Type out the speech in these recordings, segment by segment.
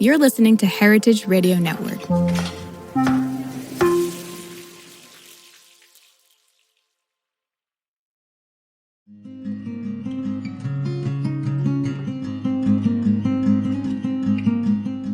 You're listening to Heritage Radio Network.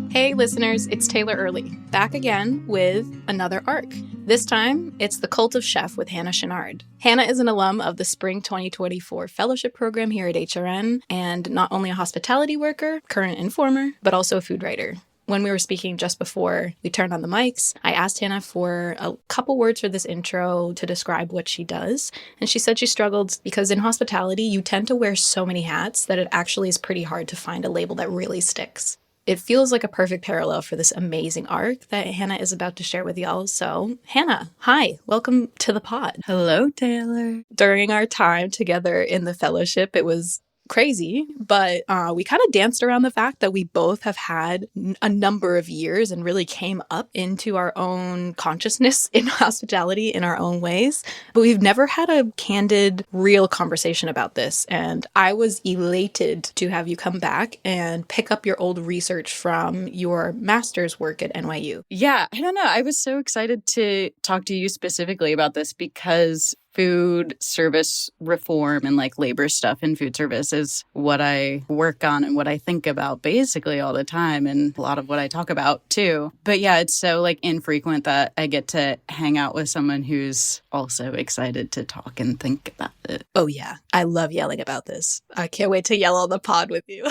Hey listeners, it's Taylor Early, back again with another arc. This time, it's The Cult of Chef with Hannah Chouinard. Hannah is an alum of the Spring 2024 Fellowship Program here at HRN, and not only a hospitality worker, current informer, but also a food writer. When we were speaking just before we turned on the mics, I asked Hannah for a couple words for this intro to describe what she does. And she said she struggled because in hospitality, you tend to wear so many hats that it actually is pretty hard to find a label that really sticks. It feels like a perfect parallel for this amazing arc that Hannah is about to share with y'all. So, Hannah, hi, welcome to the pod. Hello, Taylor. During our time together in the fellowship, it was crazy, but we kind of danced around the fact that we both have had a number of years and really came up into our own consciousness in hospitality in our own ways. But we've never had a candid, real conversation about this. And I was elated to have you come back and pick up your old research from your master's work at NYU. Yeah, I don't know. I was so excited to talk to you specifically about this because food service reform and like labor stuff in food service is what I work on and what I think about basically all the time, and a lot of what I talk about too. But yeah, it's so like infrequent that I get to hang out with someone who's also excited to talk and think about it. Oh yeah, I love yelling about this. I can't wait to yell on the pod with you.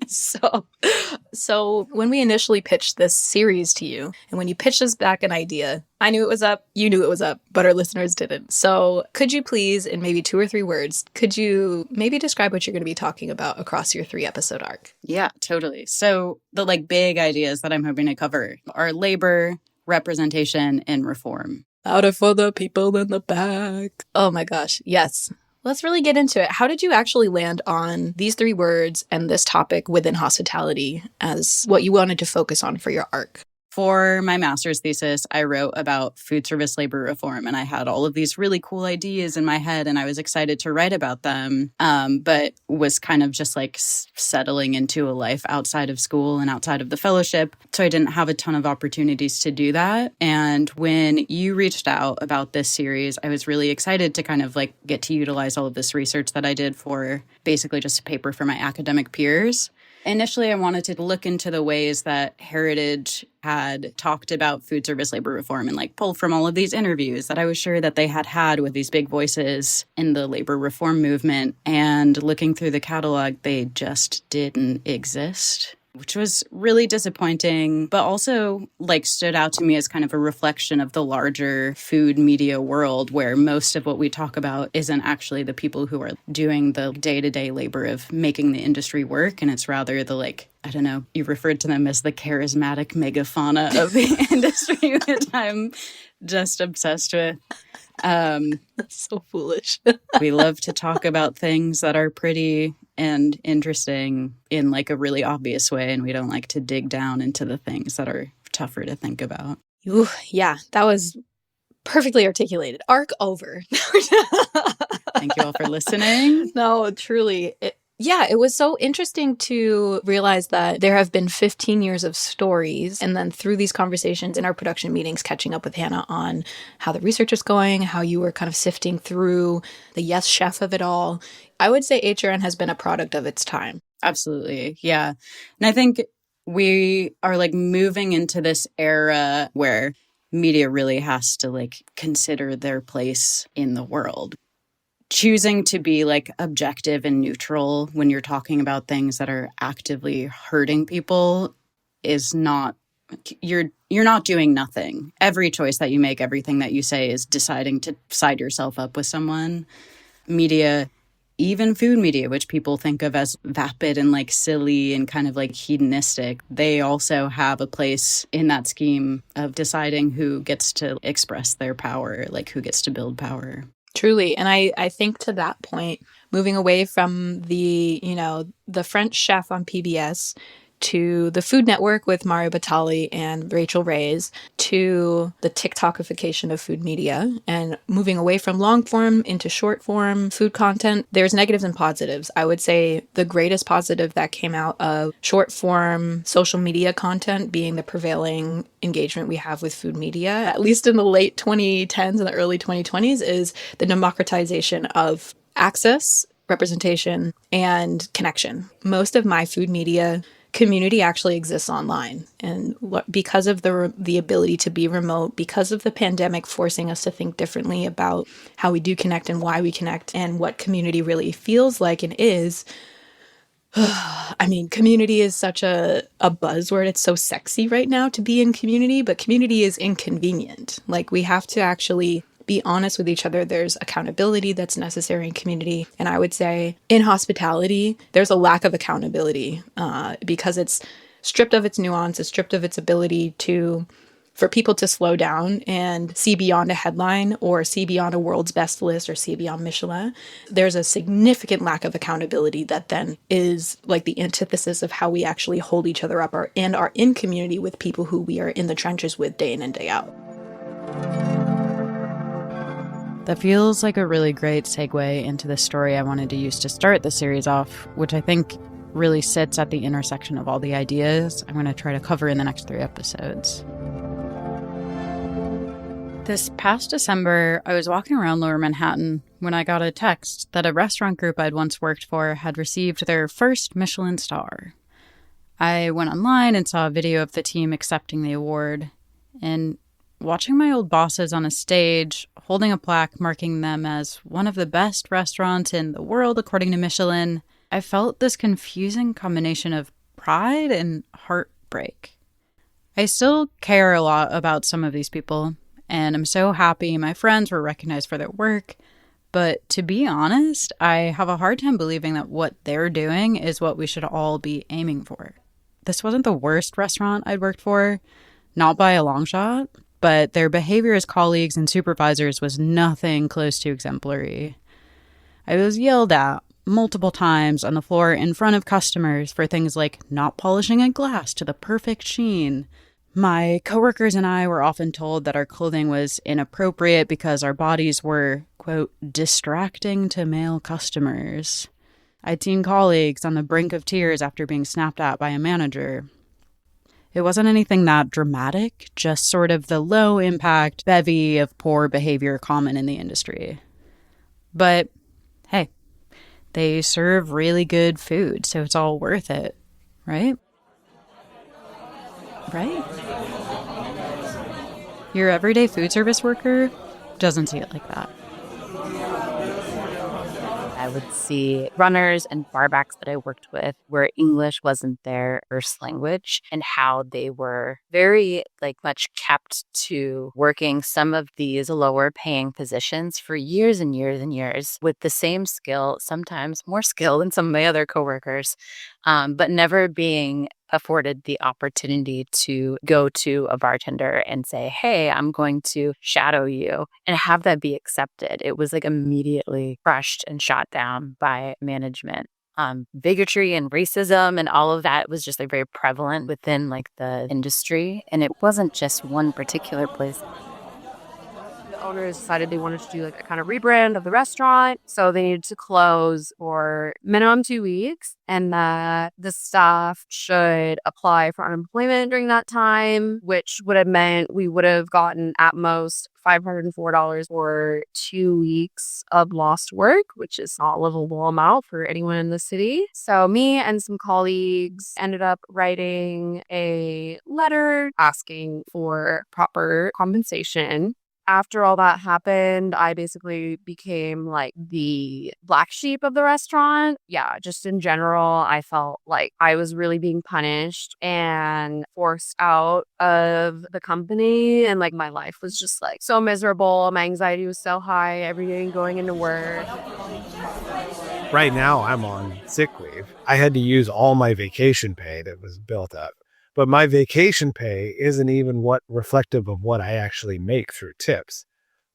So when we initially pitched this series to you, and when you pitched us back an idea, I knew it was up, you knew it was up, but our listeners didn't. So could you please, in maybe 2 or 3 words, could you maybe describe what you're going to be talking about across your 3-episode arc? Yeah, totally. So the like big ideas that I'm hoping to cover are labor, representation, and reform. Louder for the people in the back. Oh my gosh, yes. Let's really get into it. How did you actually land on these 3 words and this topic within hospitality as what you wanted to focus on for your arc? For my master's thesis, I wrote about food service labor reform, and I had all of these really cool ideas in my head, and I was excited to write about them, but was kind of just like settling into a life outside of school and outside of the fellowship. So I didn't have a ton of opportunities to do that. And when you reached out about this series, I was really excited to kind of like get to utilize all of this research that I did for basically just a paper for my academic peers. Initially, I wanted to look into the ways that Heritage had talked about food service labor reform and like pull from all of these interviews that I was sure that they had had with these big voices in the labor reform movement. And looking through the catalog, they just didn't exist, which was really disappointing, but also like stood out to me as kind of a reflection of the larger food media world where most of what we talk about isn't actually the people who are doing the day-to-day labor of making the industry work. And it's rather the like, I don't know, you referred to them as the charismatic megafauna of the industry, which I'm just obsessed with. That's so foolish. We love to talk about things that are pretty and interesting in like a really obvious way, and we don't like to dig down into the things that are tougher to think about. Ooh, yeah, that was perfectly articulated. Arc over. Thank you all for listening. No, truly. It was so interesting to realize that there have been 15 years of stories, and then through these conversations in our production meetings, catching up with Hannah on how the research is going, how you were kind of sifting through the yes chef of it all. I would say HRN has been a product of its time. Absolutely. Yeah. And I think we are like moving into this era where media really has to like consider their place in the world. Choosing to be like objective and neutral when you're talking about things that are actively hurting people is not, you're not doing nothing. Every choice that you make, everything that you say is deciding to side yourself up with someone. Media, even food media, which people think of as vapid and like silly and kind of like hedonistic, they also have a place in that scheme of deciding who gets to express their power, like who gets to build power. Truly. And I think to that point, moving away from the French chef on PBS to the Food Network with Mario Batali and Rachel Reyes, to the TikTokification of food media and moving away from long form into short form food content. There's negatives and positives. I would say the greatest positive that came out of short form social media content being the prevailing engagement we have with food media, at least in the late 2010s and the early 2020s, is the democratization of access, representation, and connection. Most of my food media community actually exists online. And because of the ability to be remote, because of the pandemic forcing us to think differently about how we do connect and why we connect and what community really feels like and is, I mean, community is such a buzzword. It's so sexy right now to be in community, but community is inconvenient. Like, we have to actually be honest with each other. There's accountability that's necessary in community. And I would say in hospitality, there's a lack of accountability because it's stripped of its nuance, it's stripped of its ability for people to slow down and see beyond a headline or see beyond a world's best list or see beyond Michelin. There's a significant lack of accountability that then is like the antithesis of how we actually hold each other up and are in community with people who we are in the trenches with day in and day out. That feels like a really great segue into the story I wanted to use to start the series off, which I think really sits at the intersection of all the ideas I'm going to try to cover in the next 3 episodes. This past December, I was walking around Lower Manhattan when I got a text that a restaurant group I'd once worked for had received their first Michelin star. I went online and saw a video of the team accepting the award, and watching my old bosses on a stage holding a plaque marking them as one of the best restaurants in the world according to Michelin, I felt this confusing combination of pride and heartbreak. I still care a lot about some of these people, and I'm so happy my friends were recognized for their work, but to be honest, I have a hard time believing that what they're doing is what we should all be aiming for. This wasn't the worst restaurant I'd worked for, not by a long shot, but their behavior as colleagues and supervisors was nothing close to exemplary. I was yelled at multiple times on the floor in front of customers for things like not polishing a glass to the perfect sheen. My coworkers and I were often told that our clothing was inappropriate because our bodies were, quote, distracting to male customers. I'd seen colleagues on the brink of tears after being snapped at by a manager. It wasn't anything that dramatic, just sort of the low-impact bevy of poor behavior common in the industry. But, hey, they serve really good food, so it's all worth it, right? Right? Your everyday food service worker doesn't see it like that. I would see runners and barbacks that I worked with where English wasn't their first language and how they were very much kept to working some of these lower paying positions for years and years and years with the same skill, sometimes more skill than some of my other coworkers, but never being afforded the opportunity to go to a bartender and say, hey, I'm going to shadow you, and have that be accepted. It was immediately crushed and shot down by management. Bigotry and racism and all of that was just very prevalent within the industry. And it wasn't just one particular place. The owners decided they wanted to do a kind of rebrand of the restaurant. So they needed to close for minimum 2 weeks, and that the staff should apply for unemployment during that time, which would have meant we would have gotten at most $504 for 2 weeks of lost work, which is not a livable amount for anyone in the city. So me and some colleagues ended up writing a letter asking for proper compensation. After all that happened, I basically became the black sheep of the restaurant. Yeah, just in general, I felt like I was really being punished and forced out of the company. And my life was just so miserable. My anxiety was so high every day going into work. Right now, I'm on sick leave. I had to use all my vacation pay that was built up. But my vacation pay isn't even reflective of what I actually make through tips.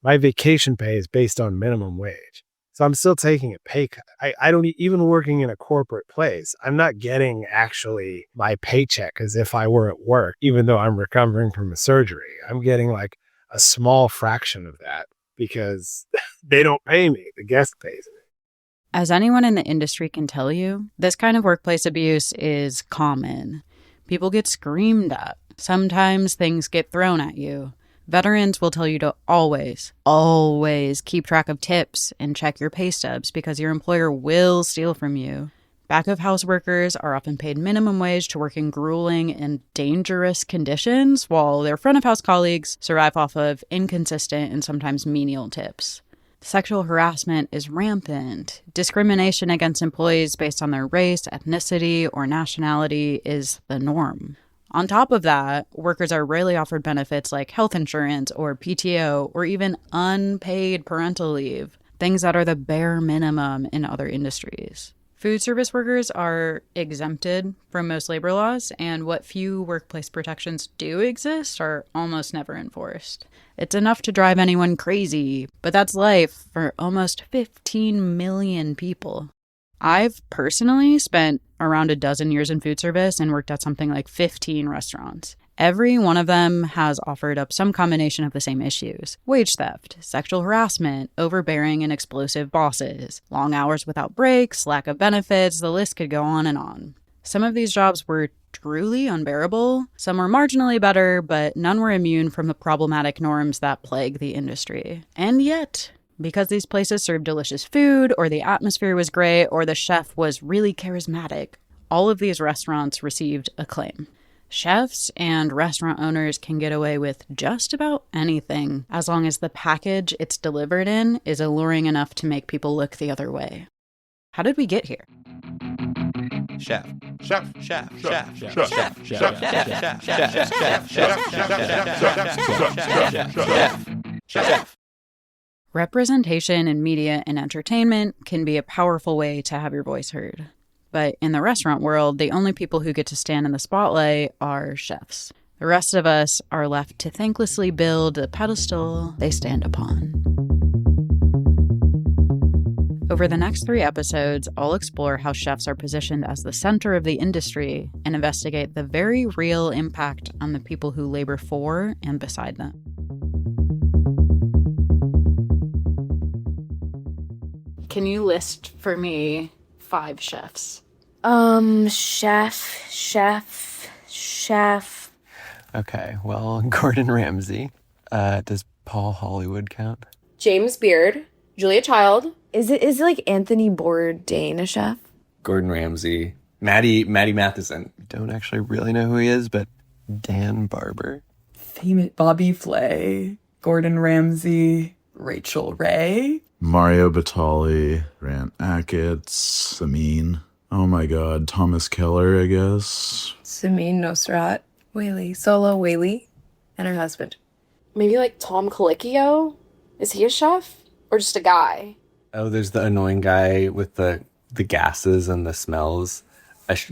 My vacation pay is based on minimum wage. So I'm still taking a pay cut. I don't even working in a corporate place. I'm not getting actually my paycheck as if I were at work, even though I'm recovering from a surgery. I'm getting like a small fraction of that because they don't pay me. The guest pays me. As anyone in the industry can tell you, this kind of workplace abuse is common. People get screamed at. Sometimes things get thrown at you. Veterans will tell you to always keep track of tips and check your pay stubs because your employer will steal from you. Back-of-house workers are often paid minimum wage to work in grueling and dangerous conditions, while their front-of-house colleagues survive off of inconsistent and sometimes menial tips. Sexual harassment is rampant. Discrimination against employees based on their race, ethnicity, or nationality is the norm. On top of that, workers are rarely offered benefits like health insurance or PTO or even unpaid parental leave, things that are the bare minimum in other industries. Food service workers are exempted from most labor laws, and what few workplace protections do exist are almost never enforced. It's enough to drive anyone crazy, but that's life for almost 15 million people. I've personally spent around a dozen years in food service and worked at something like 15 restaurants. Every one of them has offered up some combination of the same issues: wage theft, sexual harassment, overbearing and explosive bosses, long hours without breaks, lack of benefits, the list could go on and on. Some of these jobs were truly unbearable, some were marginally better, but none were immune from the problematic norms that plague the industry. And yet, because these places served delicious food, or the atmosphere was great, or the chef was really charismatic, all of these restaurants received acclaim. Chefs and restaurant owners can get away with just about anything as long as the package it's delivered in is alluring enough to make people look the other way. How did we get here? Chef. Representation in media and entertainment can be a powerful way to have your voice heard. But in the restaurant world, the only people who get to stand in the spotlight are chefs. The rest of us are left to thanklessly build a pedestal they stand upon. Over the next 3 episodes, I'll explore how chefs are positioned as the center of the industry and investigate the very real impact on the people who labor for and beside them. Can you list for me 5 chefs? Chef. Okay, well, Gordon Ramsay. Does Paul Hollywood count? James Beard. Julia Child. Is it like Anthony Bourdain a chef? Gordon Ramsay. Maddie Matheson. Don't actually really know who he is, but Dan Barber. Famous Bobby Flay. Gordon Ramsay. Rachel Ray. Mario Batali, Grant Achatz, Samin. Oh my god, Thomas Keller, I guess. Samin Nosrat. Sola Whaley. And her husband. Maybe like Tom Colicchio? Is he a chef? Or just a guy? Oh, there's the annoying guy with the gases and the smells.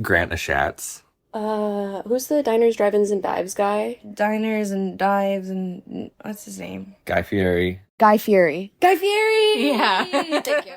Grant Achatz. Who's the Diners, Drive-Ins, and Dives guy? Diners and Dives and... what's his name? Guy Fieri. Guy Fieri. Yeah. Thank you.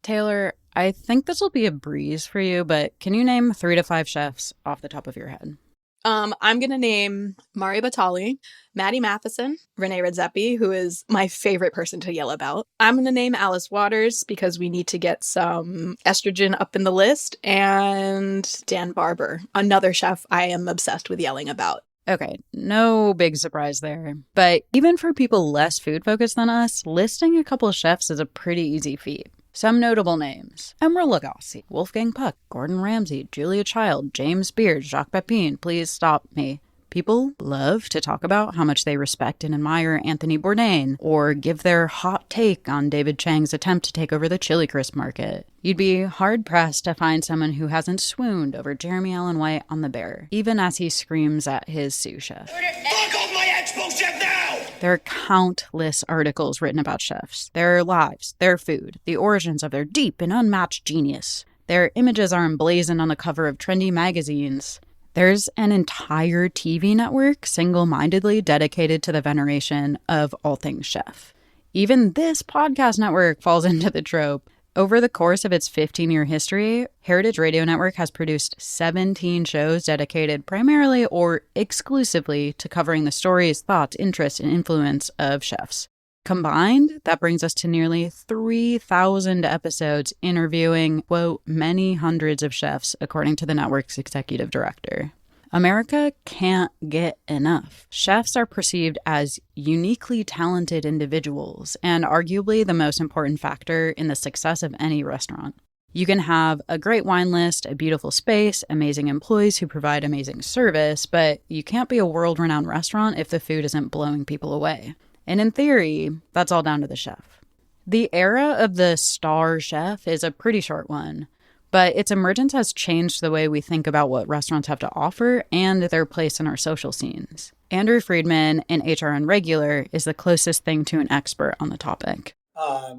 Taylor, I think this will be a breeze for you, but can you name 3 to 5 chefs off the top of your head? I'm going to name Mario Batali, Maddie Matheson, Renee Redzepi, who is my favorite person to yell about. I'm going to name Alice Waters because we need to get some estrogen up in the list, and Dan Barber, another chef I am obsessed with yelling about. Okay, no big surprise there. But even for people less food-focused than us, listing a couple of chefs is a pretty easy feat. Some notable names: Emeril Lagasse, Wolfgang Puck, Gordon Ramsay, Julia Child, James Beard, Jacques Pepin. Please stop me. People love to talk about how much they respect and admire Anthony Bourdain, or give their hot take on David Chang's attempt to take over the chili crisp market. You'd be hard-pressed to find someone who hasn't swooned over Jeremy Allen White on The Bear, even as he screams at his sous chef. Fuck off my expo chef now! There are countless articles written about chefs, their lives, their food, the origins of their deep and unmatched genius. Their images are emblazoned on the cover of trendy magazines. There's an entire TV network single-mindedly dedicated to the veneration of all things chef. Even this podcast network falls into the trope. Over the course of its 15-year history, Heritage Radio Network has produced 17 shows dedicated primarily or exclusively to covering the stories, thoughts, interests, and influence of chefs. Combined, that brings us to nearly 3,000 episodes interviewing, quote, many hundreds of chefs, according to the network's executive director. America can't get enough. Chefs are perceived as uniquely talented individuals and arguably the most important factor in the success of any restaurant. You can have a great wine list, a beautiful space, amazing employees who provide amazing service, but you can't be a world-renowned restaurant if the food isn't blowing people away. And in theory, that's all down to the chef. The era of the star chef is a pretty short one, but its emergence has changed the way we think about what restaurants have to offer and their place in our social scenes. Andrew Friedman, an HRN regular, is the closest thing to an expert on the topic.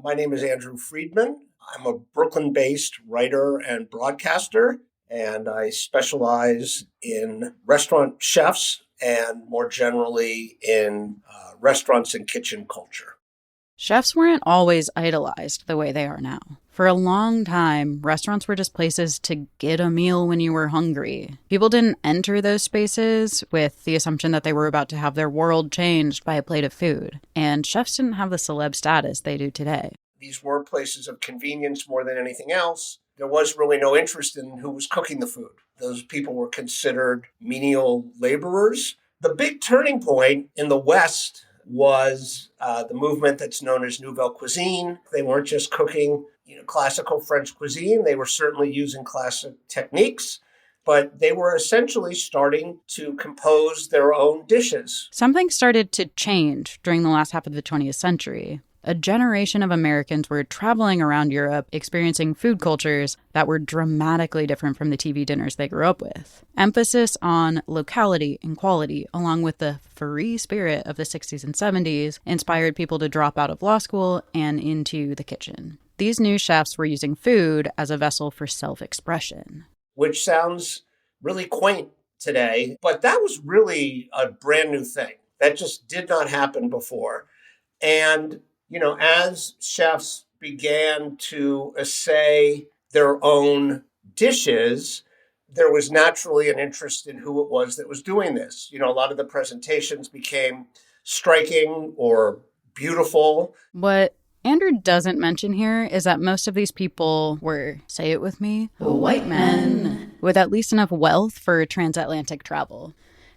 My name is Andrew Friedman. I'm a Brooklyn-based writer and broadcaster, and I specialize in restaurant chefs and more generally in restaurants and kitchen culture. Chefs weren't always idolized the way they are now. For a long time, restaurants were just places to get a meal when you were hungry. People didn't enter those spaces with the assumption that they were about to have their world changed by a plate of food. And chefs didn't have the celeb status they do today. These were places of convenience more than anything else. There was really no interest in who was cooking the food. Those people were considered menial laborers. The big turning point in the West was the movement that's known as Nouvelle Cuisine. They weren't just cooking, classical French cuisine. They were certainly using classic techniques, but they were essentially starting to compose their own dishes. Something started to change during the last half of the 20th century. A generation of Americans were traveling around Europe, experiencing food cultures that were dramatically different from the TV dinners they grew up with. Emphasis on locality and quality, along with the free spirit of the 60s and 70s, inspired people to drop out of law school and into the kitchen. These new chefs were using food as a vessel for self-expression. Which sounds really quaint today, but that was really a brand new thing. That just did not happen before. And as chefs began to essay their own dishes, there was naturally an interest in who it was that was doing this. A lot of the presentations became striking or beautiful. What Andrew doesn't mention here is that most of these people were, say it with me, white men with at least enough wealth for transatlantic travel.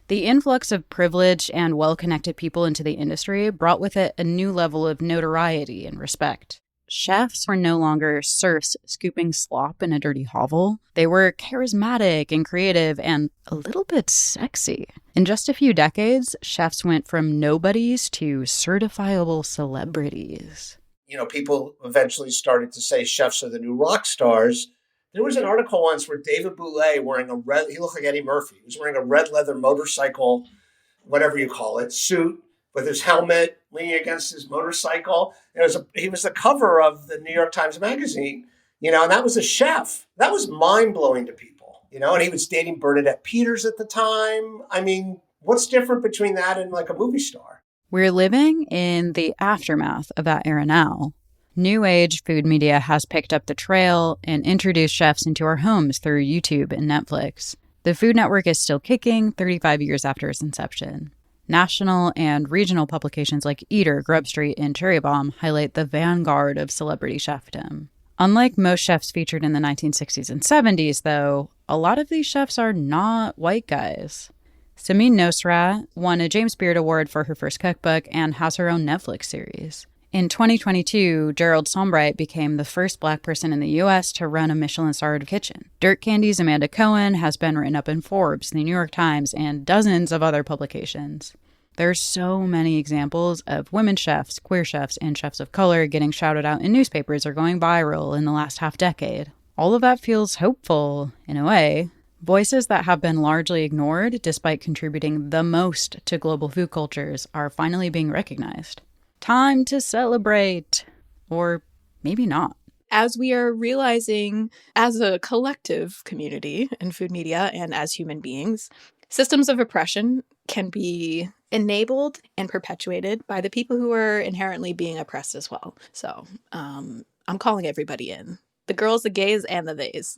The influx of privileged and well-connected people into the industry brought with it a new level of notoriety and respect. Chefs were no longer serfs scooping slop in a dirty hovel. They were charismatic and creative and a little bit sexy. In just a few decades, chefs went from nobodies to certifiable celebrities. People eventually started to say chefs are the new rock stars. There was an article once where David Boulay he looked like Eddie Murphy. He was wearing a red leather motorcycle, whatever you call it, suit with his helmet leaning against his motorcycle. He was the cover of the New York Times Magazine, and that was a chef. That was mind-blowing to people, and he was dating Bernadette Peters at the time. I mean, what's different between that and like a movie star? We're living in the aftermath of that era now. New age food media has picked up the trail and introduced chefs into our homes through YouTube and Netflix. The Food Network is still kicking 35 years after its inception. National and regional publications like Eater, Grub Street, and Cherry Bomb highlight the vanguard of celebrity chefdom. Unlike most chefs featured in the 1960s and 70s, though, a lot of these chefs are not white guys. Samin Nosrat won a James Beard Award for her first cookbook and has her own Netflix series. In 2022, Gerald Sombright became the first Black person in the U.S. to run a Michelin-starred kitchen. Dirt Candy's Amanda Cohen has been written up in Forbes, the New York Times, and dozens of other publications. There's so many examples of women chefs, queer chefs, and chefs of color getting shouted out in newspapers or going viral in the last half-decade. All of that feels hopeful, in a way. Voices that have been largely ignored, despite contributing the most to global food cultures, are finally being recognized. Time to celebrate. Or maybe not. As we are realizing as a collective community in food media and as human beings, systems of oppression can be enabled and perpetuated by the people who are inherently being oppressed as well. So I'm calling everybody in. The girls, the gays, and the theys.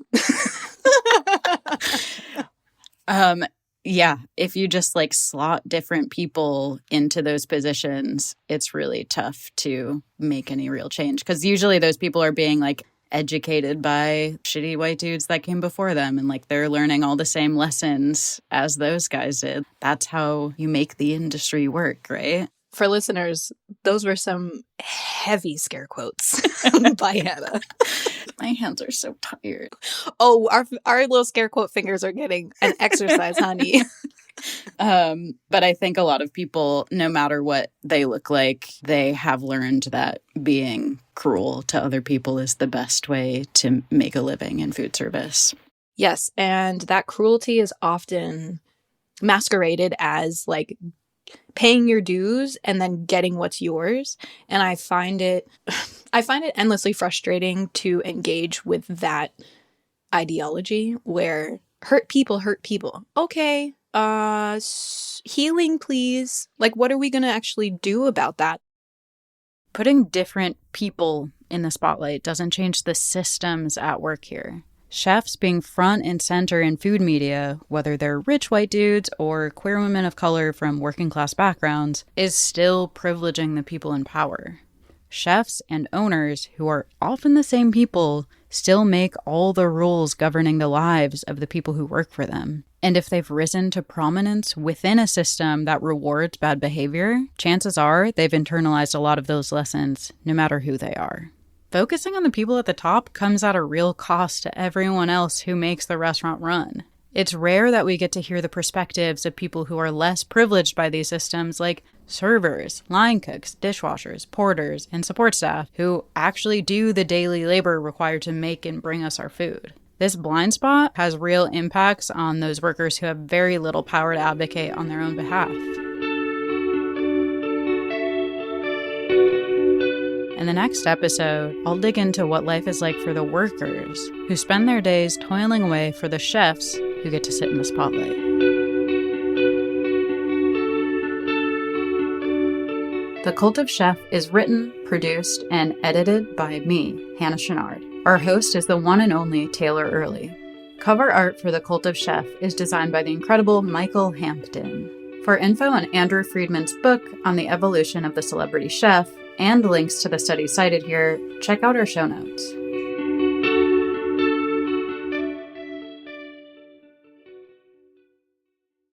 Yeah, if you just like slot different people into those positions, it's really tough to make any real change, because usually those people are being like educated by shitty white dudes that came before them, and like they're learning all the same lessons as those guys did. That's how you make the industry work, right? For listeners, those were some heavy scare quotes by Hannah. My hands are so tired. Oh, our little scare quote fingers are getting an exercise, honey. But I think a lot of people, no matter what they look like, they have learned that being cruel to other people is the best way to make a living in food service. Yes, and that cruelty is often masqueraded as like paying your dues and then getting what's yours. And I find it endlessly frustrating to engage with that ideology where hurt people hurt people. Okay, healing, please. Like, what are we going to actually do about that? Putting different people in the spotlight doesn't change the systems at work here. Chefs being front and center in food media, whether they're rich white dudes or queer women of color from working class backgrounds, is still privileging the people in power. Chefs and owners, who are often the same people, still make all the rules governing the lives of the people who work for them. And if they've risen to prominence within a system that rewards bad behavior, chances are they've internalized a lot of those lessons, no matter who they are. Focusing on the people at the top comes at a real cost to everyone else who makes the restaurant run. It's rare that we get to hear the perspectives of people who are less privileged by these systems, like servers, line cooks, dishwashers, porters, and support staff, who actually do the daily labor required to make and bring us our food. This blind spot has real impacts on those workers who have very little power to advocate on their own behalf. In the next episode, I'll dig into what life is like for the workers who spend their days toiling away for the chefs who get to sit in the spotlight. The Cult of Chef is written, produced, and edited by me, Hannah Chouinard. Our host is the one and only Taylor Early. Cover art for The Cult of Chef is designed by the incredible Michael Hampton. For info on Andrew Friedman's book on the evolution of the celebrity chef, and links to the studies cited here, check out our show notes.